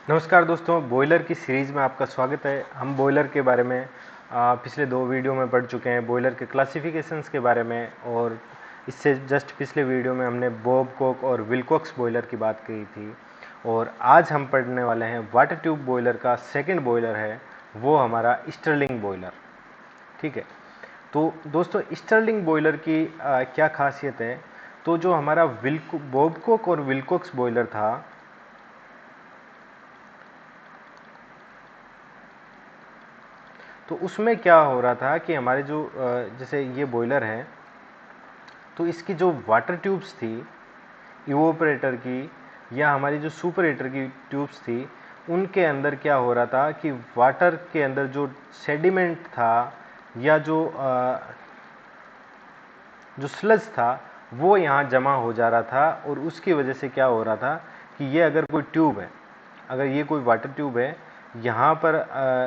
नमस्कार दोस्तों, बॉयलर की सीरीज़ में आपका स्वागत है। हम बॉयलर के बारे में पिछले 2 वीडियो में पढ़ चुके हैं, बॉयलर के क्लासिफिकेशंस के बारे में, और इससे जस्ट पिछले वीडियो में हमने बॉबकॉक और विल्कोक्स बॉयलर की बात की थी। और आज हम पढ़ने वाले हैं वाटर ट्यूब बॉयलर का सेकंड बॉयलर है, वो हमारा स्टर्लिंग बॉयलर। ठीक है, तो दोस्तों स्टर्लिंग बॉयलर की क्या खासियत है। तो जो हमारा बॉबकॉक और विल्कोक्स बॉयलर था, तो उसमें क्या हो रहा था कि हमारे जो जैसे ये बॉयलर है, तो इसकी जो वाटर ट्यूब्स थी इवोपरेटर की या हमारी जो सुपरेटर की ट्यूब्स थी, उनके अंदर क्या हो रहा था कि वाटर के अंदर जो सेडिमेंट था या जो स्लज था वो यहाँ जमा हो जा रहा था। और उसकी वजह से क्या हो रहा था कि ये अगर कोई ट्यूब है, अगर ये कोई वाटर ट्यूब है, यहाँ पर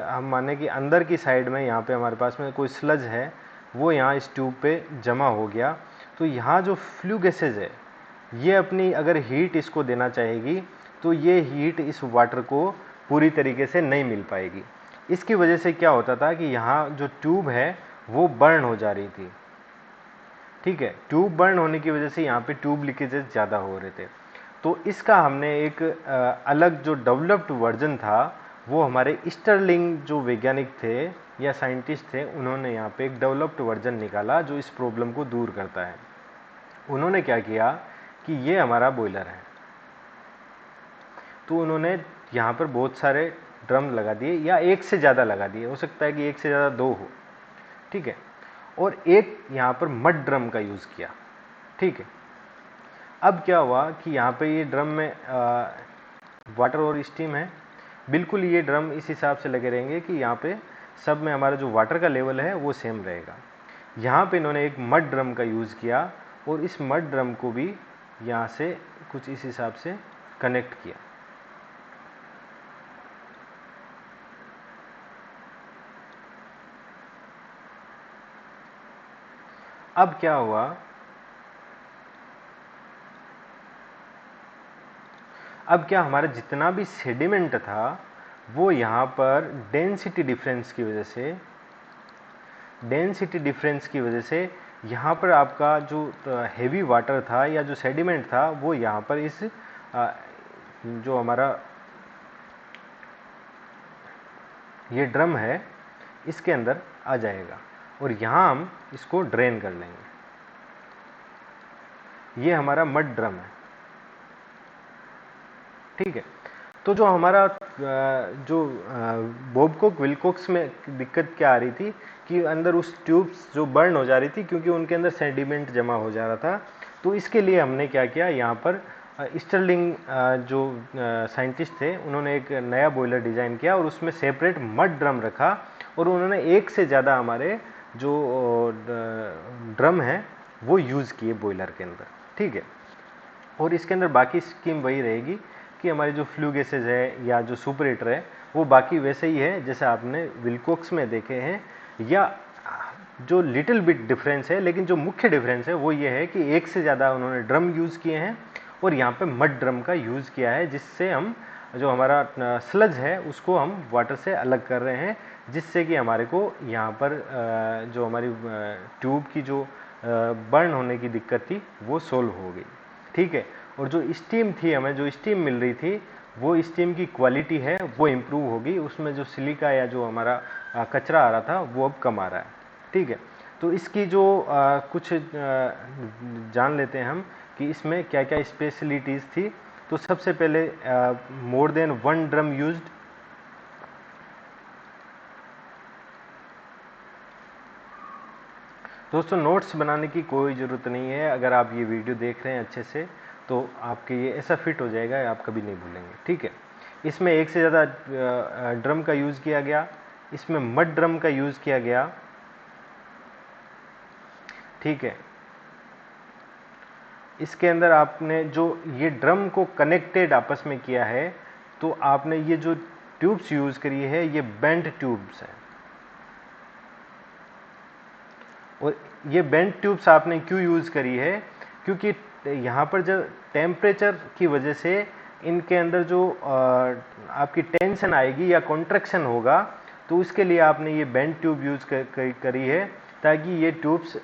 हम माने कि अंदर की साइड में यहाँ पे हमारे पास में कोई स्लज है, वो यहाँ इस ट्यूब पे जमा हो गया। तो यहाँ जो फ्लू गैसेज है, ये अपनी अगर हीट इसको देना चाहेगी, तो ये हीट इस वाटर को पूरी तरीके से नहीं मिल पाएगी। इसकी वजह से क्या होता था कि यहाँ जो ट्यूब है वो बर्न हो जा रही थी। ठीक है, ट्यूब बर्न होने की वजह से यहाँ पे ट्यूब लीकेजेस ज़्यादा हो रहे थे। तो इसका हमने एक अलग जो डेवलप्ड वर्जन था, वो हमारे स्टर्लिंग जो वैज्ञानिक थे या साइंटिस्ट थे, उन्होंने यहाँ पे एक डेवलप्ड वर्जन निकाला जो इस प्रॉब्लम को दूर करता है। उन्होंने क्या किया कि ये हमारा बॉयलर है, तो उन्होंने यहाँ पर बहुत सारे ड्रम लगा दिए या एक से ज़्यादा लगा दिए, हो सकता है कि एक से ज़्यादा 2 हो। ठीक है, और एक यहाँ पर मड ड्रम का यूज़ किया। ठीक है, अब क्या हुआ कि यहाँ पे ये ड्रम में वाटर और स्टीम है, बिल्कुल ये ड्रम इस हिसाब से लगे रहेंगे कि यहाँ पे सब में हमारा जो वाटर का लेवल है वो सेम रहेगा। यहाँ पे इन्होंने एक मड ड्रम का यूज़ किया और इस मड ड्रम को भी यहाँ से कुछ इस हिसाब से कनेक्ट किया। अब क्या हुआ, अब क्या हमारा जितना भी सेडिमेंट था वो यहाँ पर डेंसिटी डिफरेंस की वजह से यहाँ पर आपका जो हेवी वाटर था या जो सेडिमेंट था वो यहाँ पर इस जो हमारा ये ड्रम है इसके अंदर आ जाएगा और यहाँ हम इसको ड्रेन कर लेंगे। ये हमारा मड ड्रम है। ठीक है, तो जो हमारा जो बॉबकॉक विल्कोक्स में दिक्कत क्या आ रही थी कि अंदर उस ट्यूब्स जो बर्न हो जा रही थी क्योंकि उनके अंदर सेडिमेंट जमा हो जा रहा था। तो इसके लिए हमने क्या किया, यहाँ पर स्टर्लिंग जो साइंटिस्ट थे उन्होंने एक नया बॉयलर डिज़ाइन किया और उसमें सेपरेट मड ड्रम रखा और उन्होंने एक से ज़्यादा हमारे जो ड्रम हैं वो यूज़ किए बॉयलर के अंदर। ठीक है, और इसके अंदर बाकी स्कीम वही रहेगी कि हमारी जो फ्लू गैसेज है या जो सुपरेटर है वो बाकी वैसे ही है जैसे आपने विल्कोक्स में देखे हैं, या जो लिटिल बिट डिफरेंस है, लेकिन जो मुख्य डिफरेंस है वो ये है कि एक से ज़्यादा उन्होंने ड्रम यूज़ किए हैं और यहाँ पे मड ड्रम का यूज़ किया है, जिससे हम जो हमारा स्लज है उसको हम वाटर से अलग कर रहे हैं, जिससे कि हमारे को यहाँ पर जो हमारी ट्यूब की जो बर्न होने की दिक्कत थी वो सोल्व हो गई। ठीक है, और जो स्टीम थी, हमें जो स्टीम मिल रही थी वो स्टीम की क्वालिटी है वो इम्प्रूव होगी, उसमें जो सिलिका या जो हमारा कचरा आ रहा था वो अब कम आ रहा है। ठीक है, तो इसकी जो कुछ जान लेते हैं हम कि इसमें क्या क्या स्पेशलिटीज़ थी। तो सबसे पहले मोर देन 1 ड्रम यूज्ड। दोस्तों नोट्स बनाने की कोई ज़रूरत नहीं है, अगर आप ये वीडियो देख रहे हैं अच्छे से तो आपके ये ऐसा फिट हो जाएगा, आप कभी नहीं भूलेंगे। ठीक है, इसमें एक से ज़्यादा ड्रम का यूज़ किया गया, इसमें मड ड्रम का यूज़ किया गया। ठीक है, इसके अंदर आपने जो ये ड्रम को कनेक्टेड आपस में किया है, तो आपने ये जो ट्यूब्स यूज़ करी है ये बेंट ट्यूब्स हैं। और ये बेंट ट्यूब्स आपने क्यों यूज़ करी है, क्योंकि यहाँ पर जब टेम्परेचर की वजह से इनके अंदर जो आपकी टेंशन आएगी या कॉन्ट्रैक्शन होगा, तो उसके लिए आपने ये बेंड ट्यूब यूज करी है, ताकि ये ट्यूब्स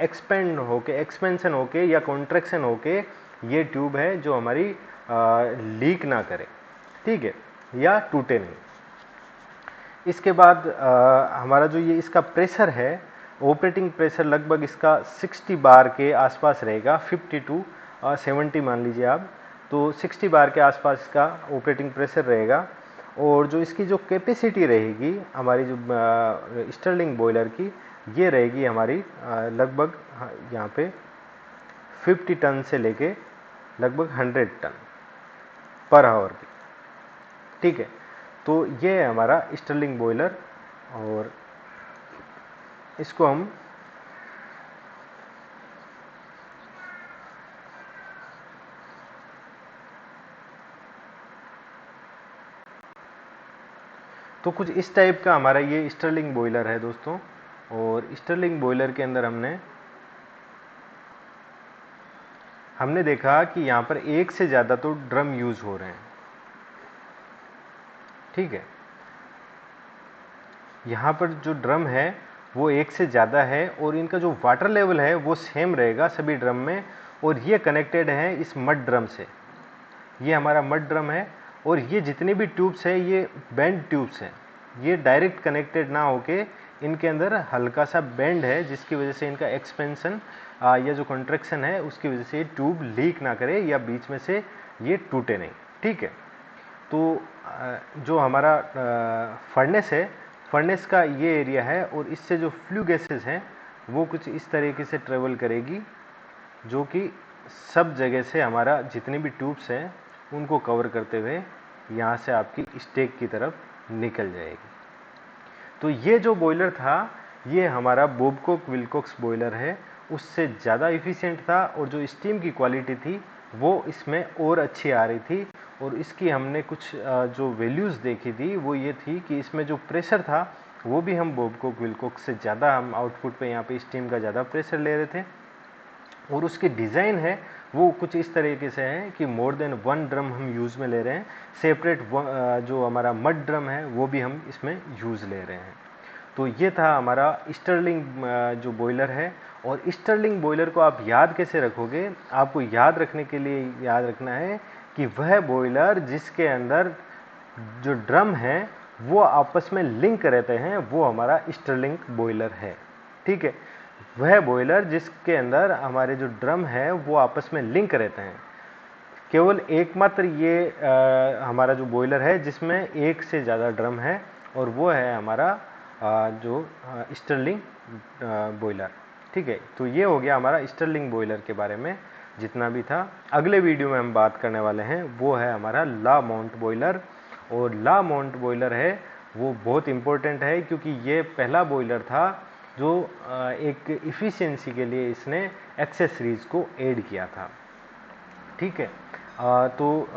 एक्सपेंड होके, एक्सपेंशन होके या कॉन्ट्रैक्शन होके ये ट्यूब है जो हमारी लीक ना करे, ठीक है, या टूटे नहीं। इसके बाद हमारा जो ये इसका प्रेशर है, ऑपरेटिंग प्रेशर लगभग इसका 60 बार के आसपास रहेगा, 50 टू 70 मान लीजिए आप, तो 60 बार के आसपास इसका ऑपरेटिंग प्रेशर रहेगा। और जो इसकी जो कैपेसिटी रहेगी हमारी जो स्टर्लिंग बॉयलर की, ये रहेगी हमारी लगभग यहाँ पे 50 टन से लेके लगभग 100 टन पर आवर की, ठीक है। तो ये है हमारा स्टर्लिंग बॉयलर, और इसको हम तो कुछ इस टाइप का हमारा ये स्टर्लिंग बॉयलर है दोस्तों। और स्टर्लिंग बॉयलर के अंदर हमने देखा कि यहाँ पर एक से ज़्यादा तो ड्रम यूज हो रहे हैं, ठीक है। यहाँ पर जो ड्रम है वो एक से ज़्यादा है, और इनका जो वाटर लेवल है वो सेम रहेगा सभी ड्रम में, और ये कनेक्टेड है इस मड ड्रम से। ये हमारा मड ड्रम है, और ये जितनी भी ट्यूब्स है ये बेंड ट्यूब्स हैं, ये डायरेक्ट कनेक्टेड ना होके इनके अंदर हल्का सा बेंड है, जिसकी वजह से इनका एक्सपेंशन या जो कॉन्ट्रैक्शन है उसकी वजह से ये ट्यूब लीक ना करे या बीच में से ये टूटे नहीं, ठीक है। तो जो हमारा फर्नेस है, फर्नेस का ये एरिया है, और इससे जो फ्लू गैसेस हैं वो कुछ इस तरीके से ट्रेवल करेगी, जो कि सब जगह से हमारा जितनी भी ट्यूब्स हैं उनको कवर करते हुए यहाँ से आपकी स्टेक की तरफ निकल जाएगी। तो ये जो बॉयलर था ये हमारा बॉबकॉक विल्कोक्स बॉयलर है, उससे ज़्यादा इफ़िशिएंट था, और जो स्टीम की क्वालिटी थी वो इसमें और अच्छी आ रही थी। और इसकी हमने कुछ जो वैल्यूज़ देखी थी वो ये थी कि इसमें जो प्रेशर था वो भी हम बॉबकॉक विल्कोक्स से ज़्यादा हम आउटपुट पे यहाँ पे स्टीम का ज़्यादा प्रेशर ले रहे थे। और उसकी डिज़ाइन है वो कुछ इस तरीके से है कि मोर देन 1 ड्रम हम यूज़ में ले रहे हैं, सेपरेट जो हमारा मड ड्रम है वो भी हम इसमें यूज़ ले रहे हैं। तो ये था हमारा स्टर्लिंग जो बॉयलर है। और स्टर्लिंग बॉयलर को आप याद कैसे रखोगे, आपको याद रखने के लिए याद रखना है कि वह बॉयलर जिसके अंदर जो ड्रम है वो आपस में लिंक रहते हैं वो हमारा स्टर्लिंग बॉयलर है, ठीक है। वह बॉयलर जिसके अंदर हमारे जो ड्रम है वो आपस में लिंक रहते हैं, केवल एकमात्र ये हमारा जो बॉयलर है जिसमें एक से ज़्यादा ड्रम है, और वो है हमारा जो स्टर्लिंग बॉयलर, ठीक है। तो ये हो गया हमारा स्टर्लिंग बॉयलर के बारे में जितना भी था। अगले वीडियो में हम बात करने वाले हैं वो है हमारा ला माउंट बॉयलर। और ला माउंट बॉयलर है वो बहुत इम्पोर्टेंट है, क्योंकि ये पहला बॉयलर था जो एक इफ़िशियंसी के लिए इसने एक्सेसरीज को ऐड किया था, ठीक है। तो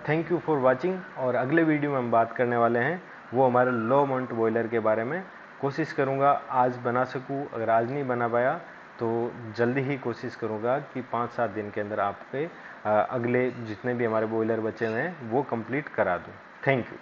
थैंक यू फॉर वाचिंग। और अगले वीडियो में हम बात करने वाले हैं वो हमारे लो माउंट बॉयलर के बारे में। कोशिश करूँगा आज बना सकूँ, अगर आज नहीं बना पाया तो जल्दी ही कोशिश करूँगा कि 5-7 दिन के अंदर आपके अगले जितने भी हमारे बॉयलर बचे हुए हैं वो कंप्लीट करा दूँ। Thank you.